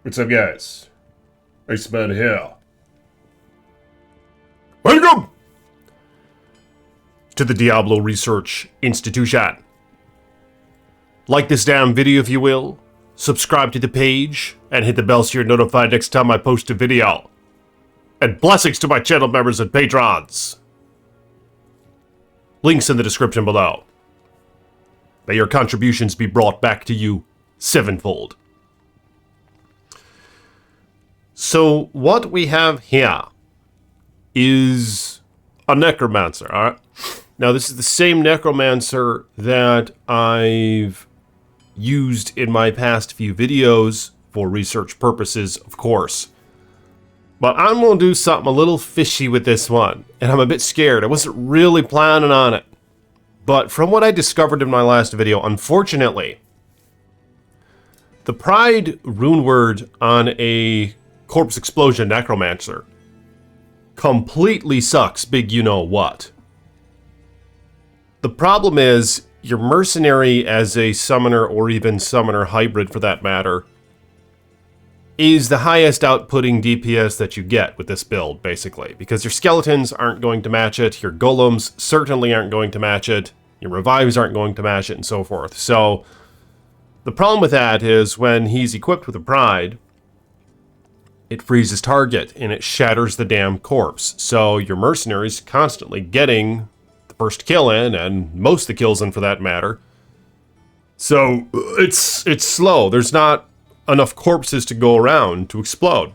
What's up, guys? Iceman here. Welcome to the Diablo Research Institution. Like this damn video if you will, subscribe to the page, and hit the bell so you're notified next time I post a video. And blessings to my channel members and patrons. Links in the description below. May your contributions be brought back to you sevenfold. So what we have here is a Necromancer, alright? Now this is the same Necromancer that I've used in my past few videos for research purposes, of course. But I'm going to do something a little fishy with this one, and I'm a bit scared. I wasn't really planning on it. But from what I discovered in my last video, unfortunately, the Pride rune word on a Corpse Explosion Necromancer completely sucks big you-know-what. The problem is, your mercenary as a summoner, or even summoner hybrid for that matter, is the highest outputting DPS that you get with this build, basically. Because your skeletons aren't going to match it, your golems certainly aren't going to match it, your revives aren't going to match it, and so forth. So, the problem with that is when he's equipped with a Pride, it freezes target, and it shatters the damn corpse. So your mercenary's constantly getting the first kill in, and most of the kills in for that matter. So it's slow. There's not enough corpses to go around to explode.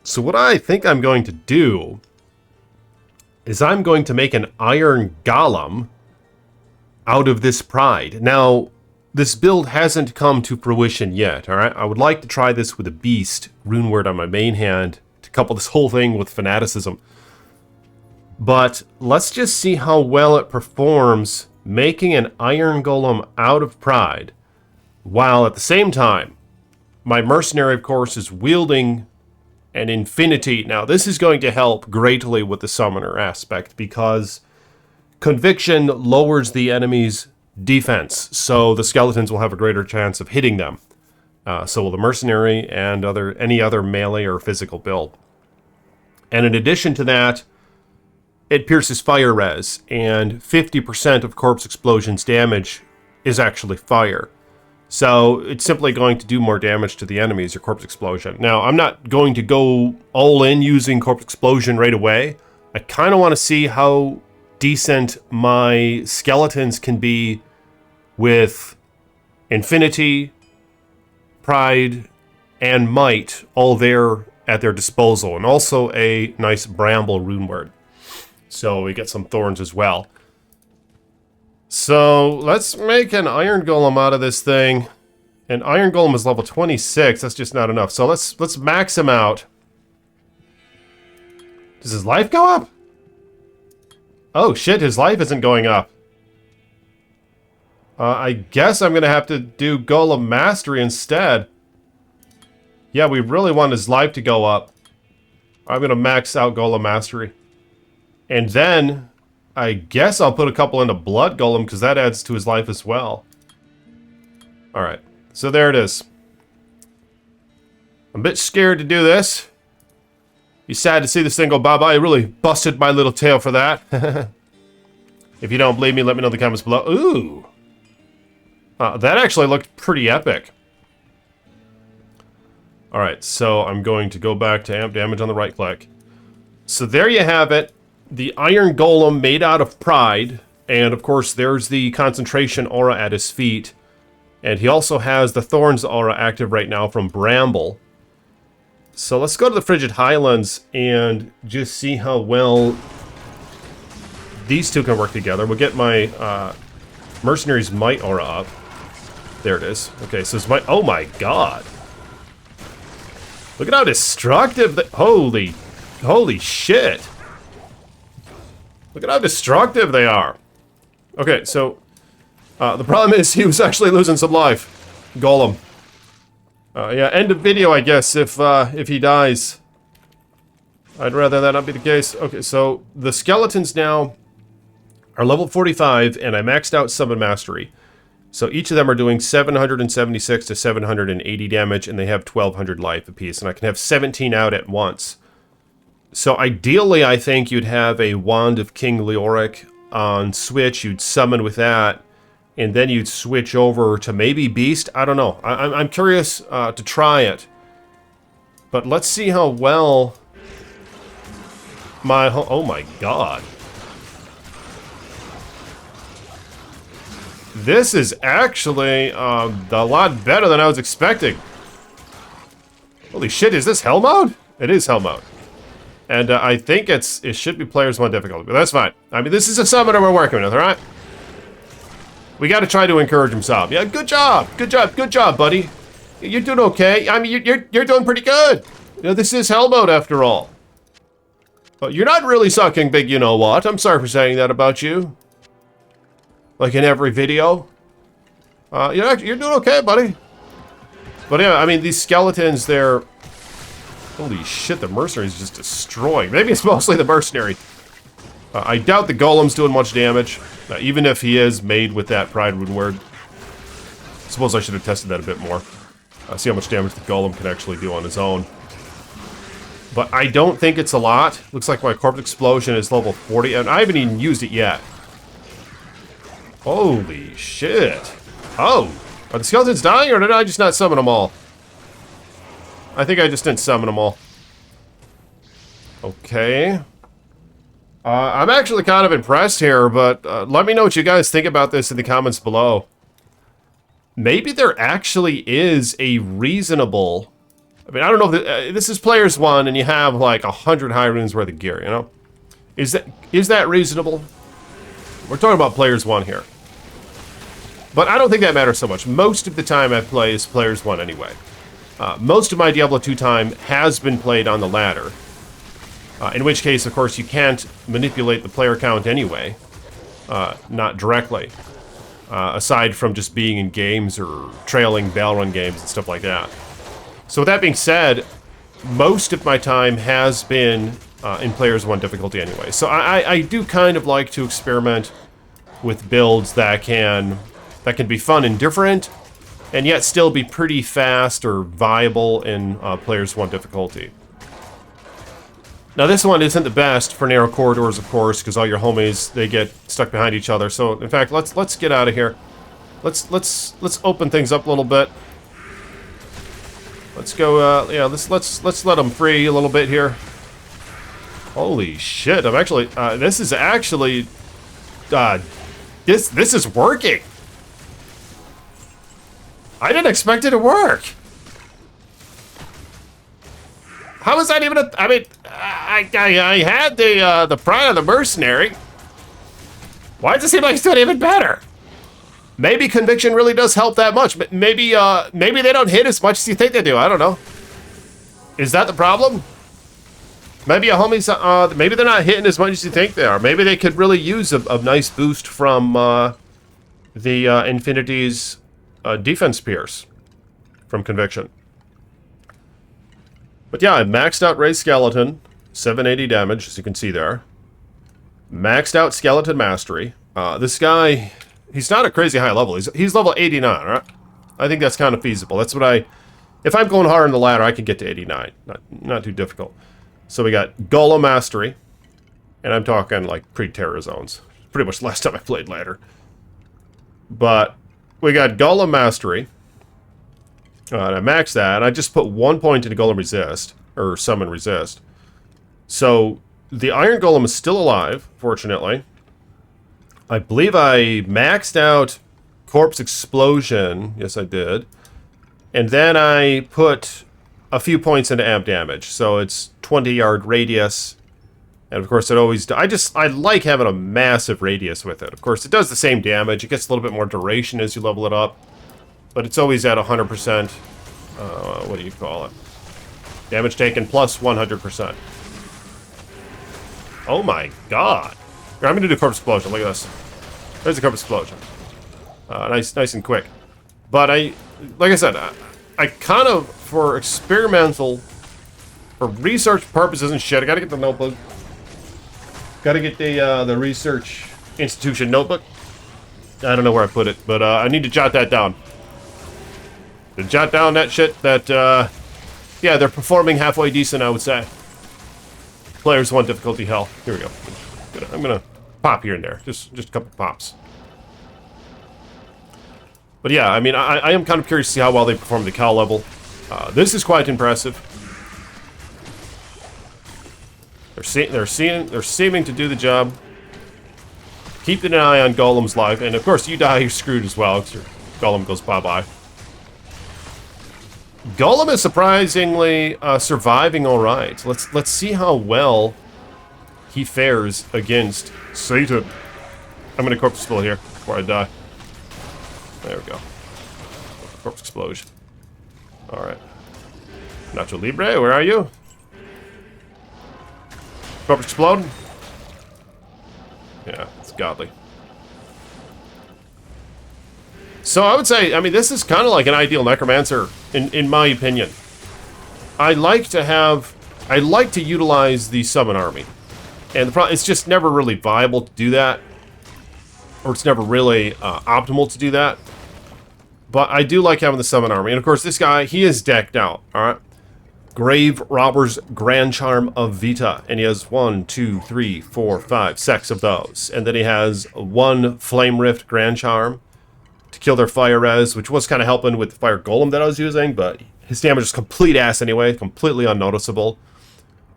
So what I think I'm going to do is I'm going to make an iron golem out of this Pride. Now, this build hasn't come to fruition yet, alright? I would like to try this with a beast rune word on my main hand to couple this whole thing with fanaticism. But let's just see how well it performs making an iron golem out of Pride, while at the same time, my mercenary, of course, is wielding an infinity. Now, this is going to help greatly with the summoner aspect, because conviction lowers the enemy's defense, so the skeletons will have a greater chance of hitting them. So will the mercenary and any other melee or physical build. And in addition to that, it pierces fire res, and 50% of Corpse Explosion's damage is actually fire. So it's simply going to do more damage to the enemies, your Corpse Explosion. Now, I'm not going to go all in using Corpse Explosion right away. I kind of want to see how decent my skeletons can be with Infinity, Pride, and Might all there at their disposal, and also a nice Bramble rune word. So we get some thorns as well. So let's make an Iron Golem out of this thing. And Iron Golem is level 26, that's just not enough. So let's max him out. Does his life go up? Oh shit, his life isn't going up. I guess I'm going to have to do Golem Mastery instead. Yeah, we really want his life to go up. I'm going to max out Golem Mastery. And then, I guess I'll put a couple into Blood Golem, because that adds to his life as well. Alright, so there it is. I'm a bit scared to do this. Be sad to see this thing go bye-bye. I really busted my little tail for that. If you don't believe me, let me know in the comments below. Ooh! That actually looked pretty epic. Alright, so I'm going to go back to amp damage on the right click. So there you have it. The Iron Golem made out of Pride. And of course, there's the concentration aura at his feet. And he also has the Thorns aura active right now from Bramble. So let's go to the Frigid Highlands and just see how well these two can work together. We'll get my Mercenary's Might aura up. There it is. Okay, so it's oh my god. Look at how destructive holy shit. Look at how destructive they are. Okay, so the problem is he was actually losing some life. Golem. Yeah, end of video, I guess, if he dies. I'd rather that not be the case. Okay, so the skeletons now are level 45, and I maxed out Summon Mastery. So each of them are doing 776 to 780 damage, and they have 1200 life apiece, and I can have 17 out at once. So ideally, I think you'd have a Wand of King Leoric on Switch. You'd summon with that, and then you'd switch over to maybe Beast. I don't know. I'm curious to try it. But let's see how well my... Oh my god. This is actually a lot better than I was expecting. Holy shit, is this Hell Mode? It is Hell Mode. And I think it should be Players 1 difficulty, but that's fine. I mean, this is a summoner we're working with, alright? We gotta try to encourage him some. Yeah, good job! Good job, buddy. You're doing okay. I mean, you're doing pretty good. You know, this is Hell Mode after all. But you're not really sucking big you-know-what. I'm sorry for saying that about you. Like in every video. You're doing okay, buddy. But yeah, I mean, these skeletons, they're... Holy shit, the mercenary's just destroying. Maybe it's mostly the mercenary. I doubt the golem's doing much damage, even if he is made with that Pride Rune Word. I suppose I should have tested that a bit more. See how much damage the golem can actually do on his own. But I don't think it's a lot. Looks like my Corpse Explosion is level 40, and I haven't even used it yet. Holy shit. Oh, are the skeletons dying, or did I just not summon them all? I think I just didn't summon them all. Okay. I'm actually kind of impressed here, but let me know what you guys think about this in the comments below. Maybe there actually is a reasonable... I mean, I don't know if this is Players 1 and you have like 100 high runes worth of gear, you know? Is that reasonable? We're talking about Players 1 here. But I don't think that matters so much. Most of the time I play is Players 1 anyway. Most of my Diablo 2 time has been played on the ladder. In which case, of course, you can't manipulate the player count anyway. Not directly. Aside from just being in games or trailing bell run games and stuff like that. So with that being said, most of my time has been in Players 1 difficulty anyway. So I do kind of like to experiment with builds that can be fun and different, and yet still be pretty fast or viable in Players 1 difficulty. Now this one isn't the best for narrow corridors, of course, because all your homies, they get stuck behind each other. So in fact, let's get out of here. Let's open things up a little bit. Let's go. Yeah, let's let them free a little bit here. Holy shit! I'm actually. This is actually. This is working. I didn't expect it to work. How is that even a... I mean, I had the Pride of the Mercenary. Why does it seem like it's doing even better? Maybe Conviction really does help that much, but maybe they don't hit as much as you think they do. I don't know. Is that the problem? Maybe a homie's... maybe they're not hitting as much as you think they are. Maybe they could really use a nice boost from the Infinity's defense pierce from Conviction. But yeah, I maxed out Ray Skeleton, 780 damage, as you can see there. Maxed out Skeleton Mastery. This guy, he's not a crazy high level. He's level 89, right? I think that's kind of feasible. That's what if I'm going hard on the ladder, I can get to 89. Not too difficult. So we got Golem Mastery, and I'm talking like pre-Terror Zones. Pretty much the last time I played ladder. But we got Golem Mastery. And I maxed that, and I just put 1 point into Golem Resist, or Summon Resist. So, the Iron Golem is still alive, fortunately. I believe I maxed out Corpse Explosion. Yes, I did. And then I put a few points into amp damage. So, it's 20-yard radius. And, of course, it always... I like having a massive radius with it. Of course, it does the same damage. It gets a little bit more duration as you level it up. But it's always at 100%, what do you call it? Damage taken plus 100%. Oh my god. Here, I'm going to do Corpse Explosion. Look at this. There's the Corpse Explosion. Nice and quick. But like I said, I kind of, for experimental, for research purposes and shit, I gotta get the notebook. Gotta get the Research Institution notebook. I don't know where I put it, but I need to jot that down. To jot down that shit that, yeah, they're performing halfway decent, I would say. Players 1 difficulty hell. Here we go. I'm gonna pop here and there. Just a couple pops. But yeah, I mean, I am kind of curious to see how well they perform the Cal level. This is quite impressive. They're seeming to do the job. Keeping an eye on Golem's life, and of course, you die, you're screwed as well, because your Golem goes bye-bye. Golem is surprisingly surviving all right. Let's see how well he fares against Satan. I'm gonna corpse explode here before I die. There we go. Corpse explosion. All right. Nacho Libre, where are you? Corpse explode. Yeah, it's godly. So I would say, I mean, this is kind of like an ideal Necromancer, in my opinion. I like to utilize the summon army. And the problem, it's just never really viable to do that. Or it's never really optimal to do that. But I do like having the summon army. And of course, this guy, he is decked out, alright? Grave Robber's Grand Charm of Vita. And he has 1, 2, 3, 4, 5, 6 of those. And then he has 1 Flame Rift Grand Charm to kill their fire res, which was kind of helping with the fire golem that I was using, but his damage is complete ass anyway, completely unnoticeable.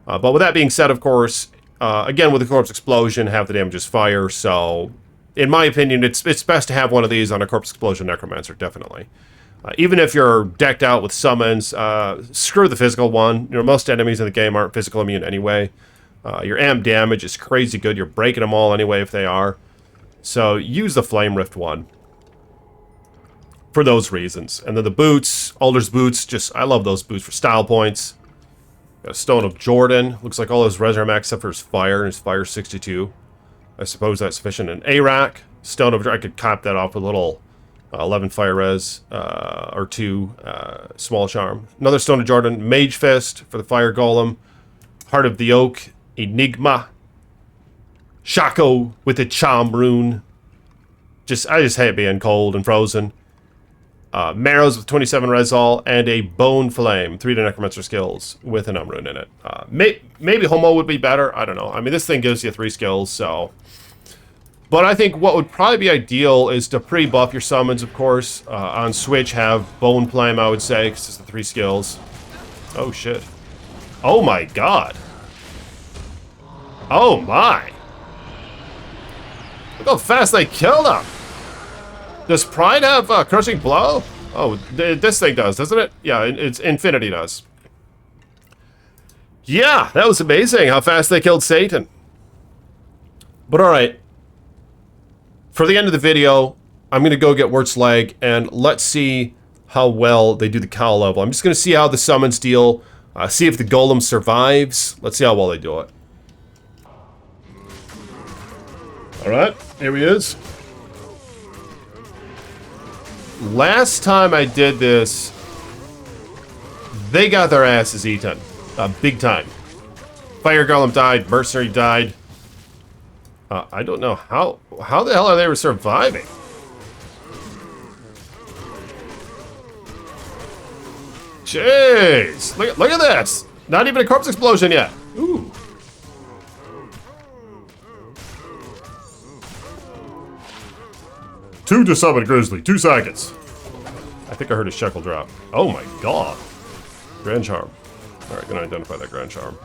But with that being said, of course, again, with the corpse explosion, half the damage is fire, so in my opinion, it's best to have one of these on a corpse explosion necromancer, definitely. Even if you're decked out with summons, screw the physical one. You know, most enemies in the game aren't physical immune anyway. Your amp damage is crazy good. You're breaking them all anyway if they are. So use the Flame Rift one for those reasons. And then the boots, Alder's boots, I love those boots for style points. Got a Stone of Jordan. Looks like all his Resurrected max except for his fire, and his fire 62. I suppose that's sufficient. An Arak, Stone of Jordan. I could cop that off with a little 11 fire res, or 2 small charm. Another Stone of Jordan, Mage Fist for the fire golem. Heart of the Oak, Enigma. Shaco with a charm rune. I just hate being cold and frozen. Marrows with 27 Resol, and a Bone Flame, 3 to Necromancer skills with an rune in it. Maybe Homo would be better, I don't know. I mean, this thing gives you 3 skills, so... But I think what would probably be ideal is to pre-buff your summons, of course. On Switch, have Bone Flame, I would say, because it's the 3 skills. Oh, shit. Oh, my God. Oh, my. Look how fast they killed him. Does Pride have Crushing Blow? Oh, this thing does, doesn't it? Yeah, it's Infinity does. Yeah, that was amazing how fast they killed Satan. But alright. For the end of the video, I'm going to go get Wirt's Leg, and let's see how well they do the cow level. I'm just going to see how the summons deal, see if the golem survives. Let's see how well they do it. Alright, here he is. Last time I did this, they got their asses eaten. Big time. Fire Golem died, Mercenary died. I don't know how the hell are they surviving? Jeez! Look at this! Not even a corpse explosion yet! Ooh. Two to summon Grizzly, 2 seconds. I think I heard a shekel drop. Oh my god. Grand Charm. Alright, gonna identify that Grand Charm.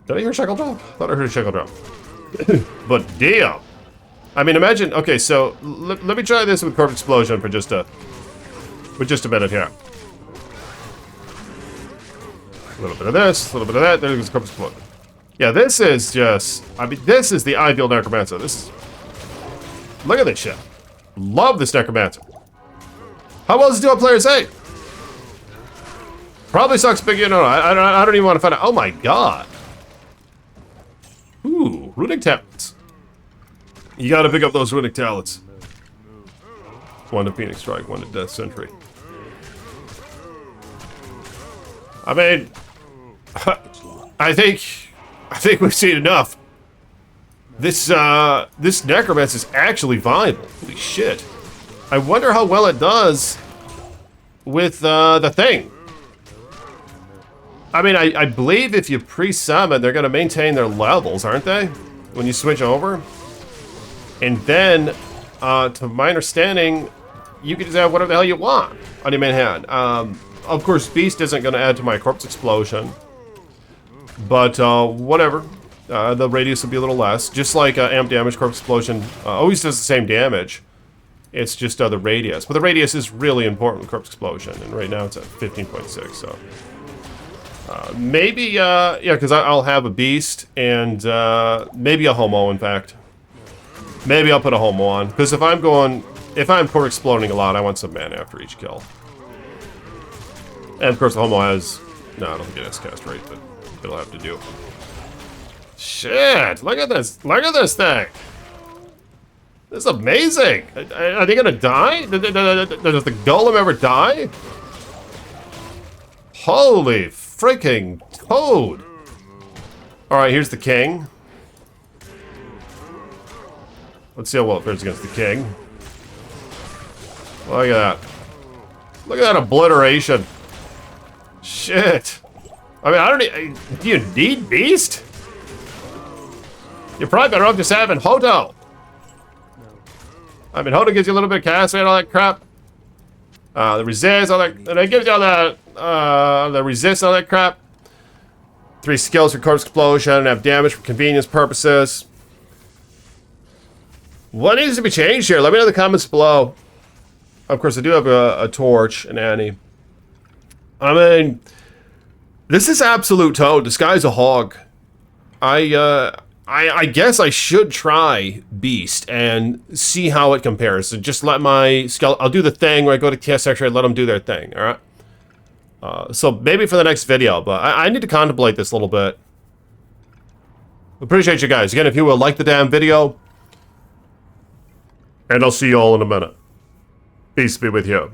Did I hear shekel drop? I thought I heard a shekel drop. But damn. I mean, imagine, okay, so let me try this with Corpse Explosion for just a minute here. A little bit of this, a little bit of that, there goes Corpse Explosion. Yeah, this is just, I mean, this is the ideal Necromancer. This is, look at this shit. Love this Necromancer. How well does it do on player save? Probably sucks big, you know, I don't even want to find out. Oh my god. Ooh, Runic Talents. You gotta pick up those Runic Talents. 1 to Phoenix Strike, 1 to Death Sentry. I mean, I think we've seen enough. This Necromancer is actually viable. Holy shit. I wonder how well it does with the thing. I mean, I believe if you pre-summon, they're going to maintain their levels, aren't they? When you switch over. And then, to my understanding, you can just have whatever the hell you want on your main hand. Of course, Beast isn't going to add to my Corpse Explosion. But, whatever. The radius will be a little less. Just like Amp Damage, Corpse Explosion always does the same damage. It's just the radius. But the radius is really important with Corpse Explosion. And right now it's at 15.6, so... maybe, yeah, because I'll have a Beast, and maybe a Homo, in fact. Maybe I'll put a Homo on, because if I'm core exploding a lot, I want some mana after each kill. And of course the Homo has, no, I don't think it has cast rate, but it'll have to do. Shit, look at this thing. This is amazing. Are they gonna die? Does the Golem ever die? Holy freaking toad! Alright, here's the king. Let's see how well it fares against the king. Look at that. Look at that obliteration. Shit. I mean, I don't need... Do you need Beast? You're probably better off just having Hoto. I mean, Hoto gives you a little bit of cast rate and all that crap. The resist, all that... And it gives you all that... the resist, all that crap. 3 skills for Corpse Explosion, and have damage for convenience purposes. What needs to be changed here? Let me know in the comments below. Of course, I do have a torch, an Annie. I mean, this is absolute toad. This guy's a hog. I guess I should try Beast and see how it compares. So just let my skeleton... I'll do the thing where I go to TS section and let them do their thing, alright? So maybe for the next video, but I need to contemplate this a little bit. Appreciate you guys. Again, if you will like the damn video, and I'll see you all in a minute. Peace be with you.